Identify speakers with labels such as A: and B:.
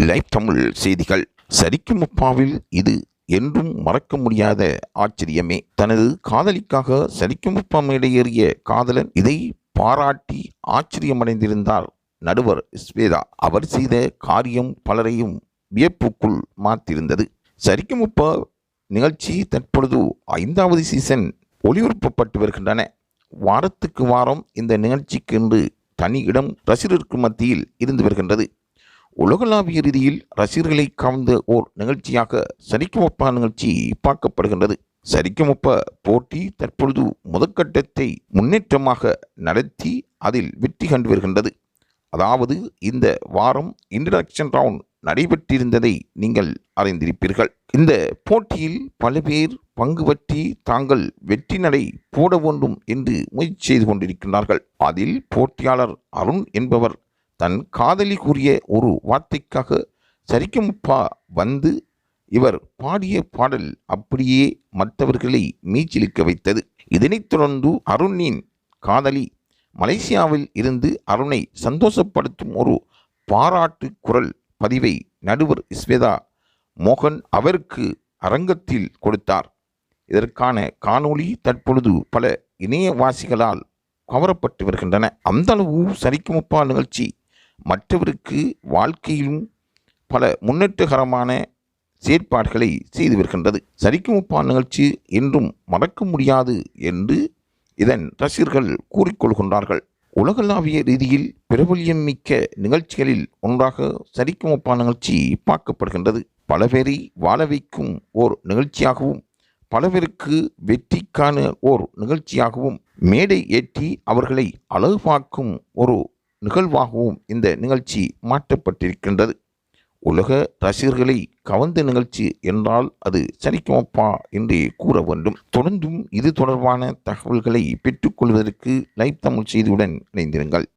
A: Live Tamil செய்திகள். சரிகமபாவில் இது என்றும் மறக்க முடியாத ஆச்சரியமே. தனது காதலிக்காக சரிகமபா மேடையேறிய காதலன் இதை பாராட்டி ஆச்சரியமடைந்திருந்தார் நடுவர் ஸ்வேதா. அவர் செய்த காரியம் பலரையும் வியப்புக்குள் மாற்றியிருந்தது. சரிகமபா நிகழ்ச்சி தற்பொழுது 5வது சீசன் ஒளிபரப்பப்பட்டு வருகின்றன. வாரத்துக்கு வாரம் இந்த நிகழ்ச்சிக்கு என்று தனி இடம் ரசிகர்களுக்கு மத்தியில் இருந்து வருகின்றது. உலகளாவிய ரீதியில் ரசிகர்களை கவர்ந்த ஓர் நிகழ்ச்சியாக சரிகமபா நிகழ்ச்சி பார்க்கப்படுகின்றது. சரிகமபா போட்டி தற்பொழுது முதற்கட்டத்தை முன்னேற்றமாக நடத்தி அதில் வெற்றி கண்டு வருகின்றது. அதாவது இந்த வாரம் இன்ட்ரடக்ஷன் ரவுண்ட் நடைபெற்றிருந்ததை நீங்கள் அறிந்திருப்பீர்கள். இந்த போட்டியில் பல பேர் பங்கு பற்றி தாங்கள் வெற்றி நடை போட வேண்டும் என்று முயற்சி செய்து கொண்டிருக்கிறார்கள். அதில் போட்டியாளர் அருண் என்பவர் தன் காதலி கூறிய ஒரு வார்த்தைக்காக சரிகமபா வந்து இவர் பாடிய பாடல் அப்படியே மற்றவர்களை மீச்சிலிக்க வைத்தது. இதனைத் தொடர்ந்து அருணின் காதலி மலேசியாவில் இருந்து அருணை சந்தோஷப்படுத்தும் ஒரு பாராட்டு குரல் பதிவை நடுவர் ஸ்வேதா மோகன் அவருக்கு அரங்கத்தில் கொடுத்தார். இதற்கான காணொளி தற்பொழுது பல இணையவாசிகளால் கவரப்பட்டு வருகின்றன. அந்த அளவு சரிகமபா நிகழ்ச்சி மற்றவருக்கு வாழ்க்கையிலும் பல முன்னேற்றகரமான செயற்பாடுகளை செய்து வருகின்றது. சரிகமபா நிகழ்ச்சி என்றும் மறக்க முடியாது என்று இதன் ரசிகர்கள் கூறிக்கொள்கின்றார்கள். உலகளாவிய ரீதியில் பிரபல்யம் மிக்க நிகழ்ச்சிகளில் ஒன்றாக சரிகமபா நிகழ்ச்சி பார்க்கப்படுகின்றது. பல பேரை வாழ வைக்கும் ஓர் நிகழ்ச்சியாகவும் பல பேருக்கு வெற்றிக்கான ஓர் நிகழ்ச்சியாகவும் மேடை ஏற்றி அவர்களை அழகு பார்க்கும் ஒரு நிகழ்வாகவும் இந்த நிகழ்ச்சி மாற்றப்பட்டிருக்கின்றது. உலக ரசிகர்களை கவர்ந்த நிகழ்ச்சி என்றால் அது சரிகமபா என்றே கூற வேண்டும். தொடர்ந்தும் இது தொடர்பான தகவல்களை பெற்றுக்கொள்வதற்கு லைவ் தமிழ் செய்தியுடன் இணைந்திருங்கள்.